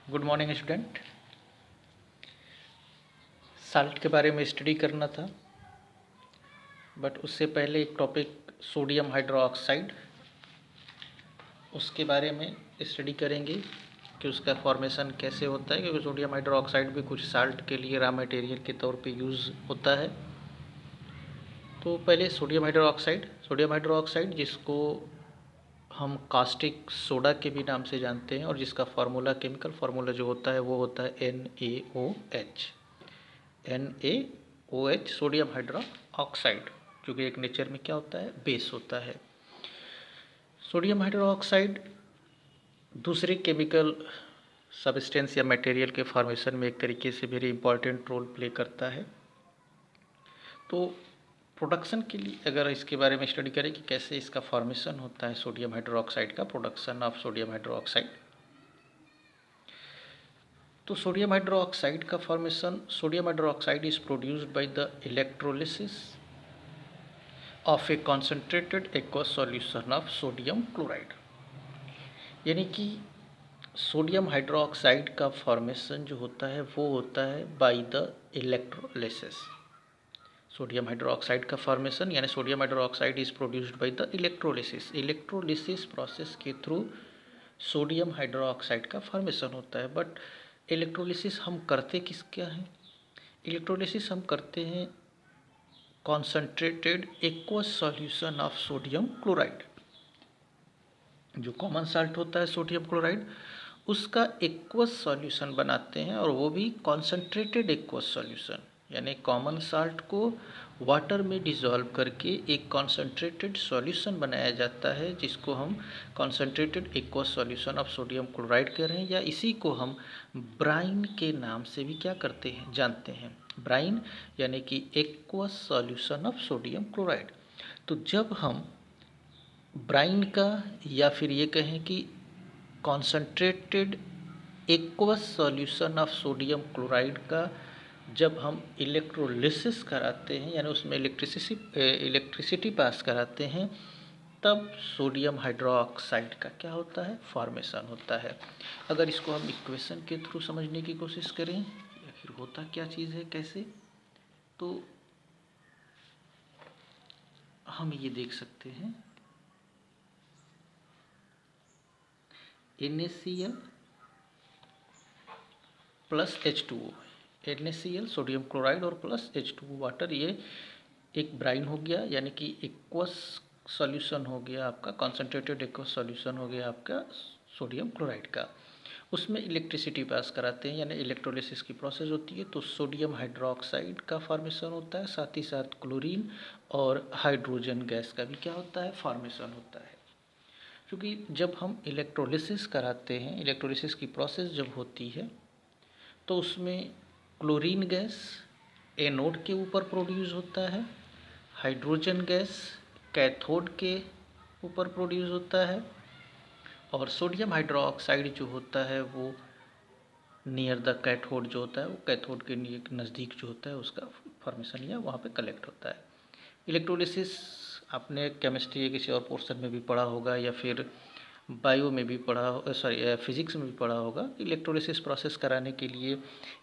Good morning student. Salt के बारे में स्टडी करना था, बट उससे पहले एक टॉपिक सोडियम हाइड्रोक्साइड, उसके बारे में स्टडी करेंगे कि उसका फॉर्मेशन कैसे होता है, क्योंकि सोडियम हाइड्रोक्साइड भी कुछ साल्ट के लिए रॉ मटेरियल के तौर पे यूज़ होता है। तो पहले सोडियम हाइड्रोक्साइड जिसको हम कास्टिक सोडा के भी नाम से जानते हैं, और जिसका केमिकल फार्मूला जो होता है वो होता है NaOH, सोडियम हाइड्रोक्साइड, जो कि एक नेचर में क्या होता है, बेस होता है। सोडियम हाइड्रोक्साइड दूसरे केमिकल सब्सटेंस या मटेरियल के फॉर्मेशन में एक तरीके से वेरी इंपॉर्टेंट रोल प्ले करता है। तो प्रोडक्शन के लिए अगर इसके बारे में स्टडी करें कि कैसे इसका फॉर्मेशन होता है, सोडियम हाइड्रोक्साइड का प्रोडक्शन ऑफ सोडियम हाइड्रोक्साइड, तो sodium hydroxide is produced by the electrolysis of A concentrated aqueous solution of sodium chloride. यानी कि सोडियम हाइड्रोक्साइड का फॉर्मेशन जो होता है वो होता है by the electrolysis. Sodium hydroxide का फॉर्मेशन यानी sodium hydroxide is produced by the electrolysis process के थ्रू सोडियम हाइड्रोक्साइड का फॉर्मेशन होता है। बट इलेक्ट्रोलिसिस हम करते किसका है? इलेक्ट्रोलिसिस हम करते हैं concentrated aqueous solution of sodium chloride. जो कॉमन साल्ट होता है सोडियम क्लोराइड, उसका एक्वस सॉल्यूशन बनाते हैं, और वो भी कॉन्सेंट्रेटेड एक्वस सॉल्यूशन, यानी कॉमन साल्ट को वाटर में डिसॉल्व करके एक कॉन्सेंट्रेटेड सॉल्यूशन बनाया जाता है, जिसको हम concentrated aqueous solution of sodium chloride कह रहे हैं, या इसी को हम ब्राइन के नाम से भी क्या करते हैं, जानते हैं। ब्राइन यानी कि aqueous solution of sodium chloride. तो जब हम ब्राइन का, या फिर ये कहें कि concentrated aqueous solution of sodium chloride का जब हम इलेक्ट्रोलिसिस कराते हैं, यानी उसमें इलेक्ट्रिसिटी पास कराते हैं, तब सोडियम हाइड्रोक्साइड का क्या होता है, फॉर्मेशन होता है। अगर इसको हम इक्वेशन के थ्रू समझने की कोशिश करें, या फिर होता क्या चीज़ है, कैसे, तो हम ये देख सकते हैं NaCl plus H2O। NaCl sodium chloride और प्लस H2O वाटर, ये एक ब्राइन हो गया, यानी कि एक्वस सॉल्यूशन हो गया आपका, कॉन्सेंट्रेटेड एक्वस सॉल्यूशन हो गया आपका सोडियम क्लोराइड का। उसमें इलेक्ट्रिसिटी पास कराते हैं, यानी इलेक्ट्रोलिसिस की प्रोसेस होती है, तो सोडियम हाइड्रोक्साइड का फॉर्मेशन होता है, साथ ही साथ क्लोरीन और हाइड्रोजन गैस का भी क्या होता है, फॉर्मेशन होता है। क्योंकि जब हम इलेक्ट्रोलिसिस कराते हैं, इलेक्ट्रोलिसिस की प्रोसेस जब होती है, तो उसमें क्लोरीन गैस एनोड के ऊपर प्रोड्यूस होता है, हाइड्रोजन गैस कैथोड के ऊपर प्रोड्यूस होता है, और सोडियम हाइड्रोक्साइड जो होता है वो नियर द कैथोड जो होता है, वो कैथोड के नज़दीक जो होता है उसका फॉर्मेशन या वहाँ पे कलेक्ट होता है। इलेक्ट्रोलिसिस आपने केमिस्ट्री या किसी और पोर्शन में भी पढ़ा होगा, या फिर बायो में भी पढ़ा, फिजिक्स में भी पढ़ा होगा। इलेक्ट्रोलिसिस प्रोसेस कराने के लिए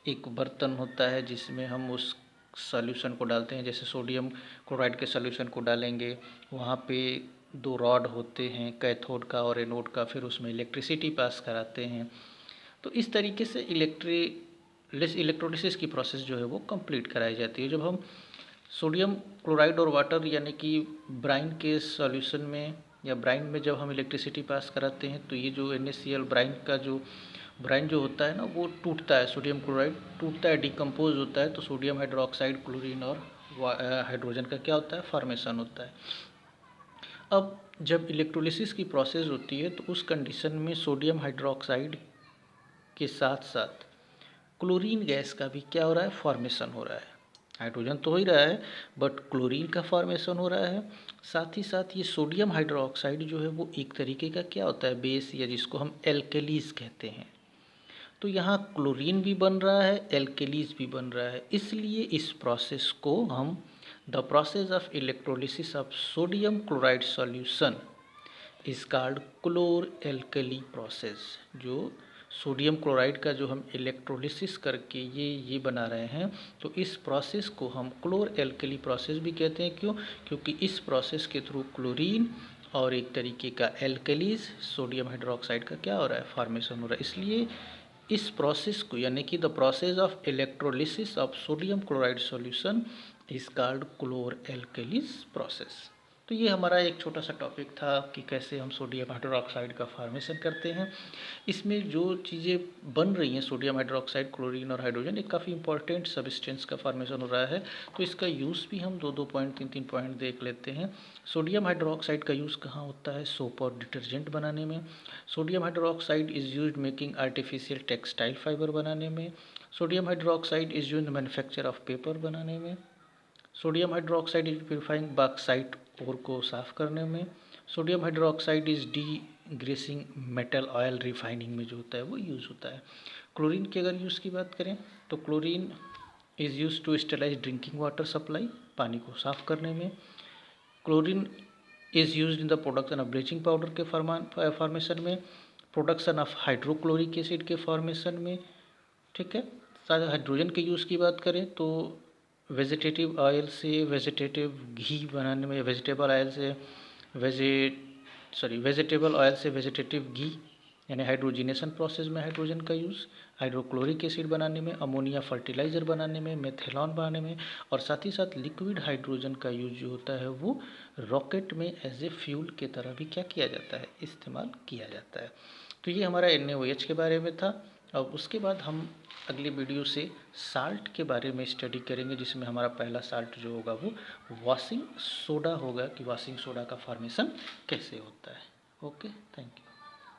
एक बर्तन होता है जिसमें हम उस सॉल्यूशन को डालते हैं, जैसे सोडियम क्लोराइड के सॉल्यूशन को डालेंगे, वहाँ पे दो रॉड होते हैं, कैथोड का और एनोड का, फिर उसमें इलेक्ट्रिसिटी पास कराते हैं। तो इस तरीके से इलेक्ट्रोलिसिस की प्रोसेस जो है वो कंप्लीट कराई जाती है। जब हम सोडियम क्लोराइड और वाटर यानी कि ब्राइन के सॉल्यूशन में या ब्राइन में जब हम इलेक्ट्रिसिटी पास कराते हैं, तो ये जो NaCl ब्राइन जो होता है ना, वो टूटता है, सोडियम क्लोराइड टूटता है, डिकम्पोज होता है, तो सोडियम हाइड्रोक्साइड, क्लोरीन और हाइड्रोजन का क्या होता है, फॉर्मेशन होता है। अब जब इलेक्ट्रोलिसिस की प्रोसेस होती है, तो उस कंडीशन में सोडियम हाइड्रोक्साइड के साथ साथ क्लोरीन गैस का भी क्या हो रहा है, फॉर्मेशन हो रहा है। हाइड्रोजन तो हो ही रहा है, बट क्लोरीन का फॉर्मेशन हो रहा है। साथ ही साथ ये सोडियम हाइड्रोक्साइड जो है वो एक तरीके का क्या होता है, बेस, या जिसको हम एल्केलीज कहते हैं। तो यहाँ क्लोरीन भी बन रहा है, एल्केलीज भी बन रहा है, इसलिए इस प्रोसेस को हम the process of electrolysis of sodium chloride solution is called chlor alkali process. जो सोडियम क्लोराइड का जो हम इलेक्ट्रोलिसिस करके ये बना रहे हैं, तो इस प्रोसेस को हम क्लोर एल्कली प्रोसेस भी कहते हैं। क्यों? क्योंकि इस प्रोसेस के थ्रू क्लोरीन और एक तरीके का एल्कलीज सोडियम हाइड्रोक्साइड का क्या हो रहा है, फॉर्मेशन हो रहा है। इसलिए इस प्रोसेस को, यानी कि the process of electrolysis of sodium chloride solution is called chlor alkalis process. तो ये हमारा एक छोटा सा टॉपिक था कि कैसे हम सोडियम हाइड्रोक्साइड का फॉर्मेशन करते हैं। इसमें जो चीज़ें बन रही हैं, सोडियम हाइड्रोक्साइड, क्लोरीन और हाइड्रोजन, एक काफ़ी इंपॉर्टेंट सबस्टेंस का फॉर्मेशन हो रहा है। तो इसका यूज़ भी हम दो पॉइंट, तीन पॉइंट देख लेते हैं। सोडियम हाइड्रोक्साइड का यूज़ कहाँ होता है? सोप और डिटर्जेंट बनाने में। Sodium hydroxide is use making artificial textile fibre बनाने में। Sodium hydroxide is use manufacture of paper बनाने में। Sodium hydroxide is purifying bauxite ore को साफ़ करने में। Sodium hydroxide is degreasing metal oil refining में जो होता है वो यूज़ होता है। क्लोरीन की अगर यूज़ की बात करें तो chlorine is use to sterilise drinking water supply, पानी को साफ़ करने में। Chlorine is use in the production of bleaching powder के फॉर्मेशन में, प्रोडक्शन ऑफ हाइड्रोक्लोरिक एसिड के फॉर्मेशन में। ठीक है। साथ हाइड्रोजन के यूज़ की बात करें तो वेजिटेटिव ऑयल से वेजिटेटिव घी बनाने में, वेजिटेबल ऑयल से वेजिटेटिव घी यानी हाइड्रोजिनेशन प्रोसेस में हाइड्रोजन का यूज़, हाइड्रोक्लोरिक एसिड बनाने में, अमोनिया फर्टिलाइज़र बनाने में, मेथेनॉल बनाने में, और साथ ही साथ लिक्विड हाइड्रोजन का यूज जो होता है वो रॉकेट में एज ए फ्यूल की तरह भी क्या किया जाता है, इस्तेमाल किया जाता है। तो ये हमारा NaOH के बारे में था। अब उसके बाद हम अगली वीडियो से साल्ट के बारे में स्टडी करेंगे, जिसमें हमारा पहला साल्ट जो होगा वो वॉशिंग सोडा होगा, कि वॉशिंग सोडा का फॉर्मेशन कैसे होता है। Okay, thank you.